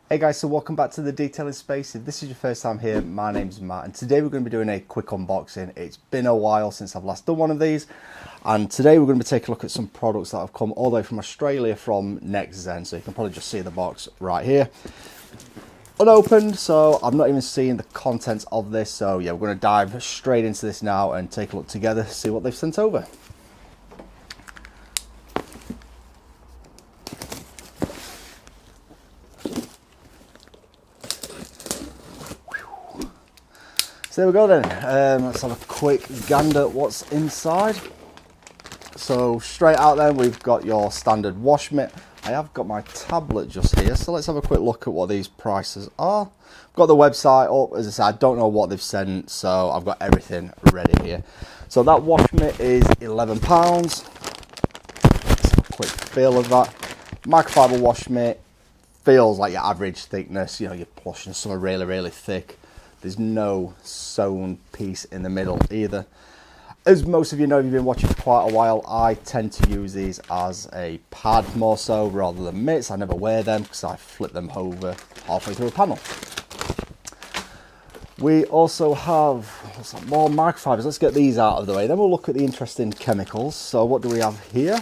Hey guys, so welcome back to the Detailing Space. If this is your first time here, my name's Matt and today we're going to be doing a quick unboxing. It's been a while since I've last done one of these, and today we're going to be taking a look at some products that have come all the way from Australia from Nxtzen. So you can probably just see the box right here. Unopened, so I've not even seen the contents of this. So yeah, we're going to dive straight into this now and take a look together, see what they've sent over. So there we go then, let's have a quick gander at what's inside. So straight out then we've got your standard wash mitt. I have got my tablet just here, so let's have a quick look at what these prices are. I've got the website up, as I said, I don't know what they've sent, so I've got everything ready here. So that wash mitt is £11. Let's have a quick feel of that. Microfiber wash mitt feels like your average thickness, you know, your plush and some are really thick. There's no sewn piece in the middle either. As most of you know, if you've been watching for quite a while, I tend to use these as a pad more so rather than mitts. I never wear them because I flip them over halfway through a panel. We also have more microfibers. Let's get these out of the way. Then we'll look at the interesting chemicals. So what do we have here?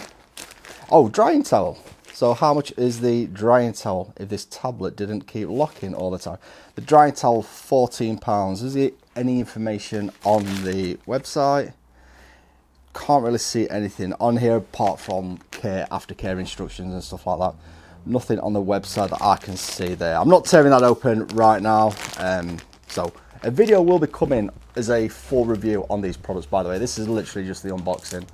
Oh, drying towel. So how much is the drying towel if this tablet didn't keep locking all the time? The drying towel, £14. Is there any information on the website? Can't really see anything on here apart from aftercare instructions and stuff like that. Nothing on the website that I can see there. I'm not tearing that open right now. So a video will be coming as a full review on these products, by the way. This is literally just the unboxing.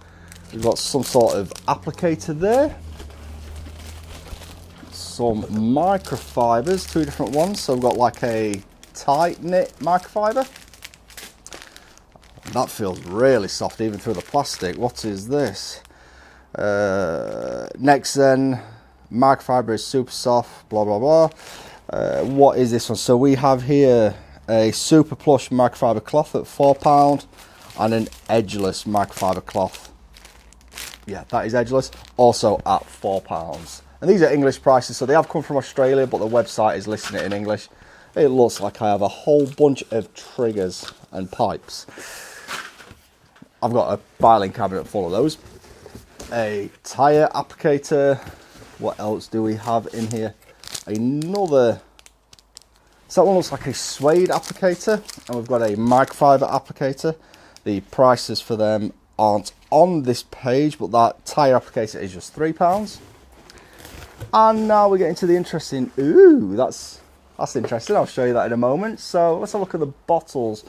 We've got some sort of applicator there. Some microfibers, two different ones. So we've got like a tight knit microfiber. That feels really soft even through the plastic. What is this? Nxtzen microfiber is super soft, blah blah blah. What is this one? So we have here a super plush microfiber cloth at £4 and an edgeless microfiber cloth. Yeah, that is edgeless, also at £4. And these are English prices, so they have come from Australia, but the website is listing it in English. It looks like I have a whole bunch of triggers and pipes. I've got a filing cabinet full of those. A tyre applicator. What else do we have in here? Another. So that one looks like a suede applicator. And we've got a microfiber applicator. The prices for them aren't on this page, but that tyre applicator is just £3. And now we're getting to the interesting. Ooh, that's interesting. I'll show you that in a moment. So let's have a look at the bottles.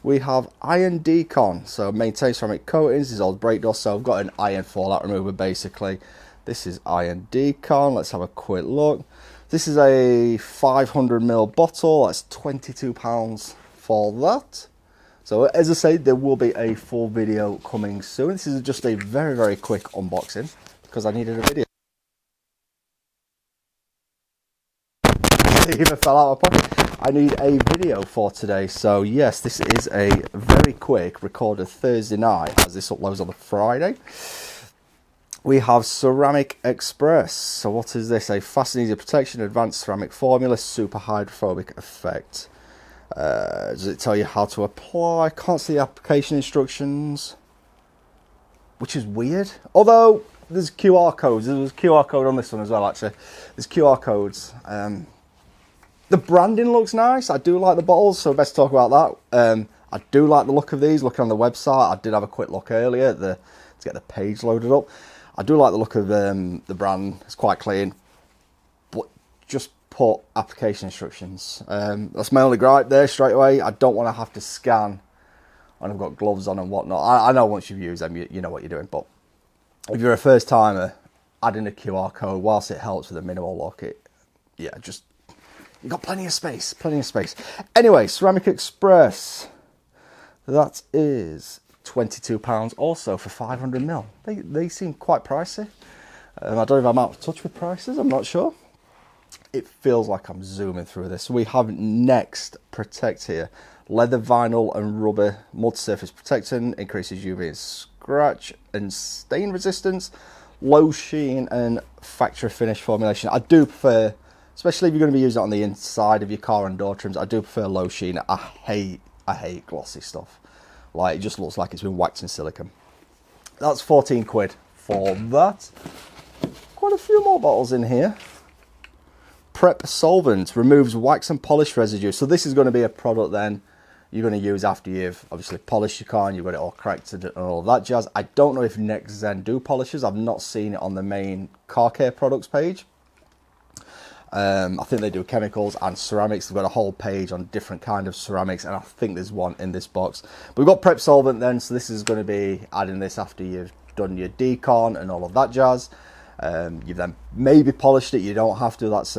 We have iron decon, so maintain ceramic coatings. This is old brake dust, so I've got an iron fallout remover basically. This is iron decon. Let's have a quick look. This is a 500ml bottle. That's £22 for that. So as I say, there will be a full video coming soon. This is just a very quick unboxing because I needed a video. It even fell out of my pocket. I need a video for today, so yes, this is a very quick recorded Thursday night as this uploads on the Friday. We have Ceramic Express. So what is this? A fast and easy protection, advanced ceramic formula, super hydrophobic effect. Does it tell you how to apply? Can't see the application instructions, which is weird. Although there's QR codes. There's a QR code on this one as well, actually. There's QR codes. The branding looks nice. I do like the bottles, so best talk about that. I do like the look of these. Looking on the website, I did have a quick look earlier to get the page loaded up. I do like the look of the brand. It's quite clean, but just put application instructions. That's my only gripe there straight away. I don't want to have to scan when I've got gloves on and whatnot. I know once you've used them, you know what you're doing, but if you're a first timer, adding a QR code, whilst it helps with a minimal look, just. You've got plenty of space, Anyway, Ceramic Express. That is £22 also for 500ml. They seem quite pricey. I don't know if I'm out of touch with prices, I'm not sure. It feels like I'm zooming through this. We have Next Protect here. Leather, vinyl and rubber multi-surface protectant, increases UV and scratch and stain resistance, low sheen and factory finish formulation. I do prefer especially if you're going to be using it on the inside of your car and door trims. I do prefer low sheen. I hate glossy stuff. Like, it just looks like it's been waxed in silicone. That's 14 quid for that. Quite a few more bottles in here. Prep Solvent removes wax and polish residue. So this is going to be a product then you're going to use after you've obviously polished your car and you've got it all corrected and all that jazz. I don't know if Nxtzen do polishes. I've not seen it on the main car care products page. I think they do chemicals and ceramics. They've got a whole page on different kind of ceramics, and I think there's one in this box. But we've got Prep Solvent then, so this is going to be adding this after you've done your decon and all of that jazz. You've then maybe polished it. You don't have to. That's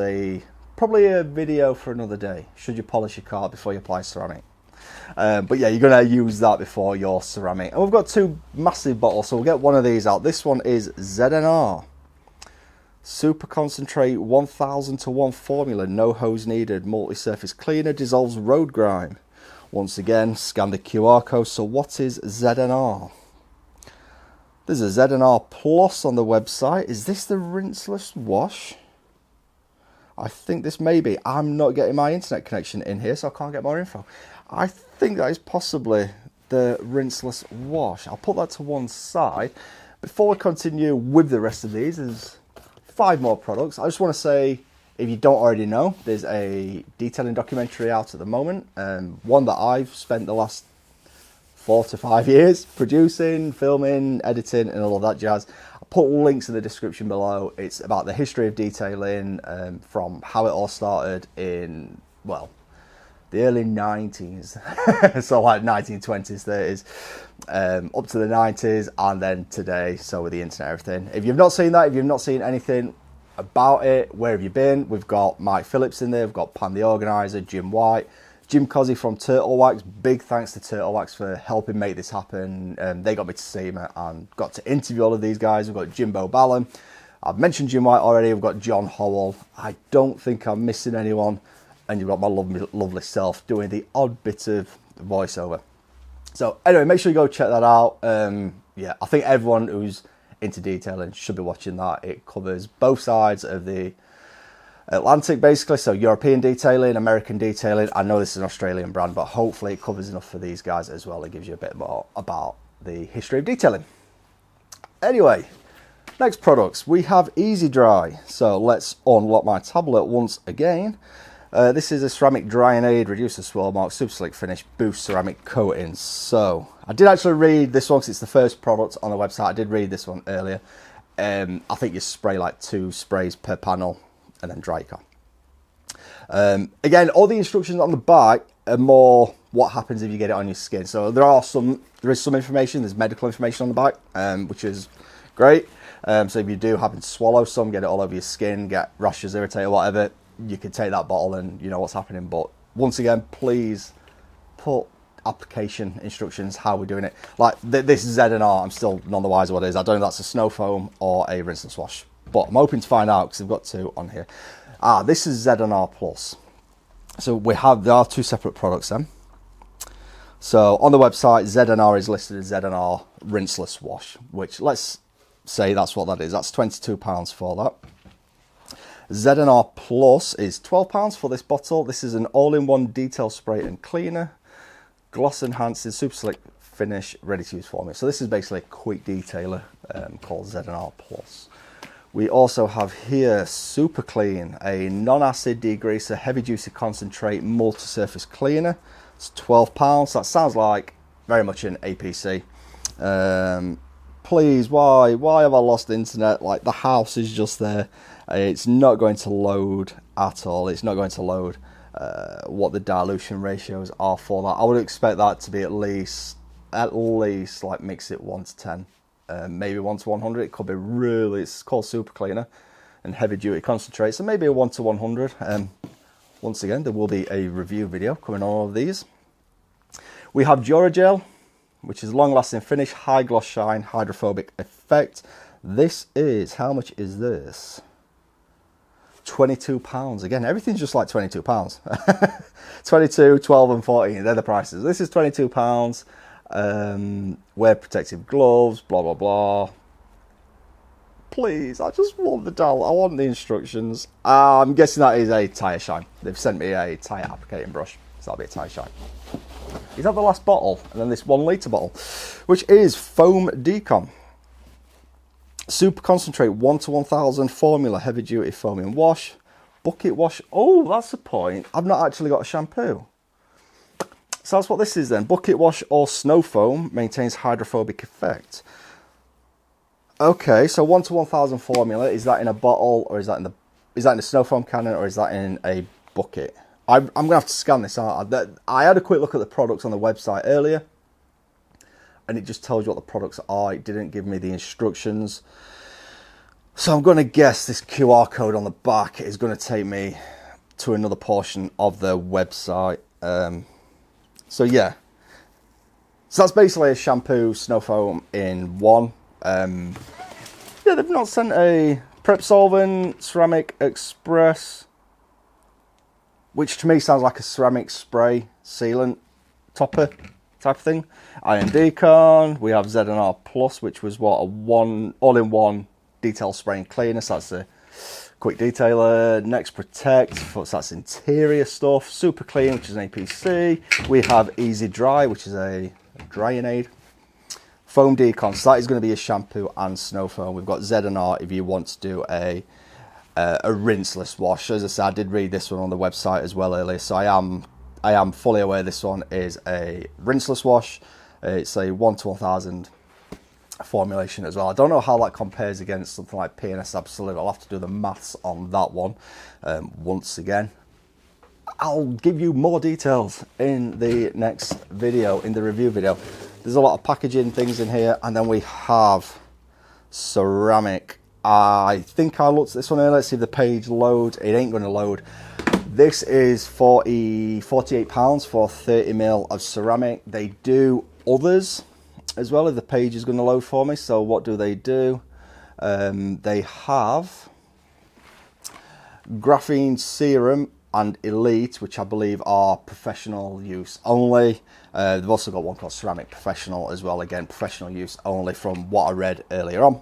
probably a video for another day. Should you polish your car before you apply ceramic? But yeah, you're going to use that before your ceramic. And we've got two massive bottles, so we'll get one of these out. This one is ZNR. Super Concentrate 1000 to 1 formula, no hose needed, multi-surface cleaner, dissolves road grime. Once again, scan the QR code. So what is ZNR? There's a ZNR Plus on the website. Is this the rinseless wash? I think this may be. I'm not getting my internet connection in here, so I can't get more info. I think that is possibly the rinseless wash. I'll put that to one side. Before we continue with the rest of these, there's 5 more products. I just want to say, if you don't already know, there's a detailing documentary out at the moment, one that I've spent the last 4 to 5 years producing, filming, editing, and all of that jazz. I'll put links in the description below. It's about the history of detailing, from how it all started in, well, the early 90s, so like 1920s, 30s, up to the 90s, and then today, so with the internet and everything. If you've not seen that, if you've not seen anything about it, where have you been? We've got Mike Phillips in there, we've got Pan the Organizer, Jim White, Jim Cozzy from Turtle Wax. Big thanks to Turtle Wax for helping make this happen. They got me to see him and got to interview all of these guys. We've got Jimbo Ballon. I've mentioned Jim White already. We've got John Howell. I don't think I'm missing anyone. And you've got my lovely self doing the odd bit of voiceover. So anyway, make sure you go check that out. Yeah, I think everyone who's into detailing should be watching that. It covers both sides of the Atlantic, basically. So European detailing, American detailing. I know this is an Australian brand, but hopefully it covers enough for these guys as well. It gives you a bit more about the history of detailing. Anyway, next products. We have Easy Dry. So let's unlock my tablet once again. This is a ceramic dry and aid, reducer swirl mark, super slick finish, boost ceramic coating. So I did actually read this one because it's the first product on the website. I did read this one earlier. I think you spray like 2 sprays per panel and then dry your car. Again, all the instructions on the back are more what happens if you get it on your skin. So there is some information. There's medical information on the back, which is great. So if you do happen to swallow some, get it all over your skin, get rashes, irritate, or whatever, you can take that bottle and you know what's happening. But once again, please put application instructions how we're doing it. Like this ZNR, I'm still none the wiser what it is. I don't know if that's a snow foam or a rinseless wash, but I'm hoping to find out because we've got 2 on here. This is ZNR Plus. So there are 2 separate products then. So on the website, ZNR is listed as ZNR rinseless wash, which let's say that's what that is. That's £22 for that. ZNR Plus is £12 for this bottle. This is an all-in-one detail spray and cleaner, gloss enhancing, super slick finish, ready to use formula. So this is basically a quick detailer called ZNR Plus. We also have here Super Clean, a non-acid degreaser, heavy juicy concentrate, multi-surface cleaner. It's £12. That sounds like very much an APC. Please, why have I lost the internet? Like, the house is just there. It's not going to load at all. It's not going to load what the dilution ratios are for that. I would expect that to be at least like mix it 1 to 10, maybe 1 to 100. It could be really, it's called Super Cleaner and heavy duty concentrate, so maybe a 1 to 100. Once again, there will be a review video coming on all of these. We have Duragel, which is long lasting finish, high gloss shine, hydrophobic effect. This is, how much is this? £22. Again, everything's just like £22. 22, 12 and 14, they're the prices. This is £22. Wear protective gloves, blah blah blah. Please, I just want the doll. I want the instructions. I'm guessing that is a tyre shine. They've sent me a tyre applicating brush, so that'll be a tyre shine. Is that the last bottle? And then this 1 litre bottle, which is foam decon. Super concentrate 1 to 1000 formula, heavy duty foaming wash. Bucket wash. Oh, that's the point. I've not actually got a shampoo. So that's what this is then. Bucket wash or snow foam maintains hydrophobic effect. Okay, so 1 to 1000 formula. Is that in a bottle, or is that in a snow foam cannon, or is that in a bucket? I'm gonna have to scan this out. I had a quick look at the products on the website earlier, and it just tells you what the products are. It didn't give me the instructions. So I'm going to guess this QR code on the back is going to take me to another portion of the website. So yeah. So that's basically a shampoo, snow foam in one. Yeah, they've not sent a prep solvent, ceramic express, which to me sounds like a ceramic spray sealant topper type of thing. Iron decon. We have Z&R Plus, which was what, a all-in-one detail spray and cleaner. So that's a quick detailer. Next Protect, so that's interior stuff. Super Clean, which is an APC. We have Easy Dry, which is a drying aid. Foam decon, so that is going to be a shampoo and snow foam. We've got Z&R if you want to do a rinseless wash. As I said, I did read this one on the website as well earlier, so I am fully aware this one is a rinseless wash. It's a 1 to 1000 formulation as well. I don't know how that compares against something like PNS Absolute. I'll have to do the maths on that one once again. I'll give you more details in the next video, in the review video. There's a lot of packaging things in here, and then we have ceramic. I think I looked at this one earlier. Let's see if the page loads. It ain't going to load. This is £48 for 30ml of ceramic. They do others as well if the page is going to load for me. So what do? They have graphene serum and Elite, which I believe are professional use only. They've also got one called Ceramic Professional as well, again professional use only from what I read earlier on.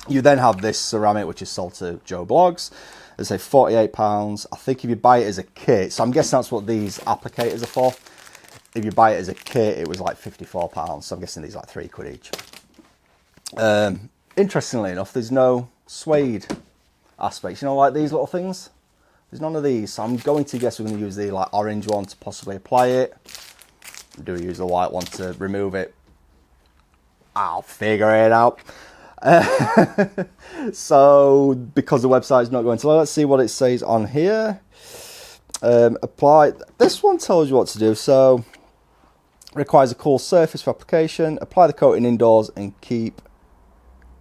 You then have this ceramic, which is sold to Joe Blogs. They say £48. I think if you buy it as a kit, so I'm guessing that's what these applicators are for. If you buy it as a kit, it was like £54. So I'm guessing these are like £3 each. Interestingly enough, there's no suede aspects. You know, like these little things. There's none of these. So I'm going to guess we're going to use the like orange one to possibly apply it. Do we use the white one to remove it? I'll figure it out. So because the website is not going to load, let's see what it says on here. Apply. This one tells you what to do. So requires a cool surface for application. Apply the coating indoors and keep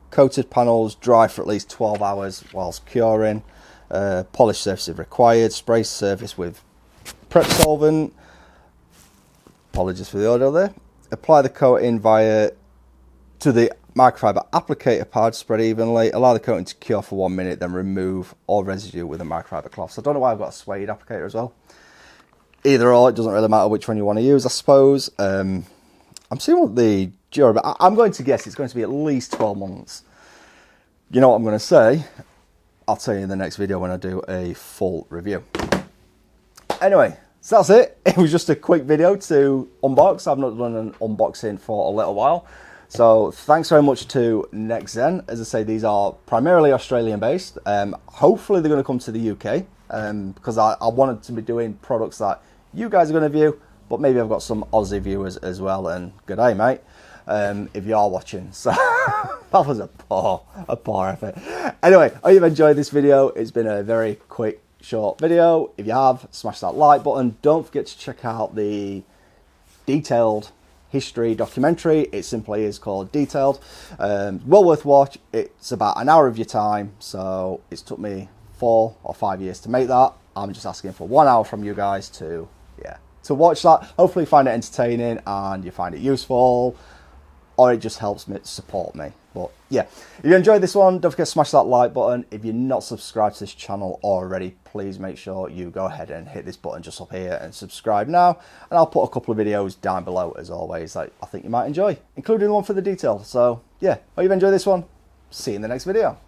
coated panels dry for at least 12 hours whilst curing. Polish surface if required. Spray surface with prep solvent. Apologies for the audio there. Apply the coating to the microfiber applicator pad, spread evenly. Allow the coating to cure for 1 minute, then remove all residue with a microfiber cloth. So I don't know why I've got a suede applicator as well. Either or, it doesn't really matter which one you want to use, I suppose. I'm seeing what the durability. I'm going to guess it's going to be at least 12 months. You know what I'm going to say? I'll tell you in the next video when I do a full review. Anyway, so that's it. It was just a quick video to unbox. I've not done an unboxing for a little while. So thanks very much to Nxtzen. As I say, these are primarily Australian based. Hopefully they're going to come to the UK because I wanted to be doing products that you guys are going to view, but maybe I've got some Aussie viewers as well. And good day, mate, if you are watching. So that was a poor effort. Anyway, I hope you've enjoyed this video. It's been a very quick, short video. If you have, smash that like button. Don't forget to check out the detailed history documentary. It simply is called Detailed. Well worth watch. It's about an hour of your time, so it's took me 4 or 5 years to make that. I'm just asking for 1 hour from you guys to watch that. Hopefully you find it entertaining and you find it useful, or it just helps me support me. But yeah, if you enjoyed this one, don't forget to smash that like button. If you're not subscribed to this channel already, please make sure you go ahead and hit this button just up here and subscribe now. And I'll put a couple of videos down below as always that I think you might enjoy, including the one for the detail. So yeah, hope you've enjoyed this one. See you in the next video.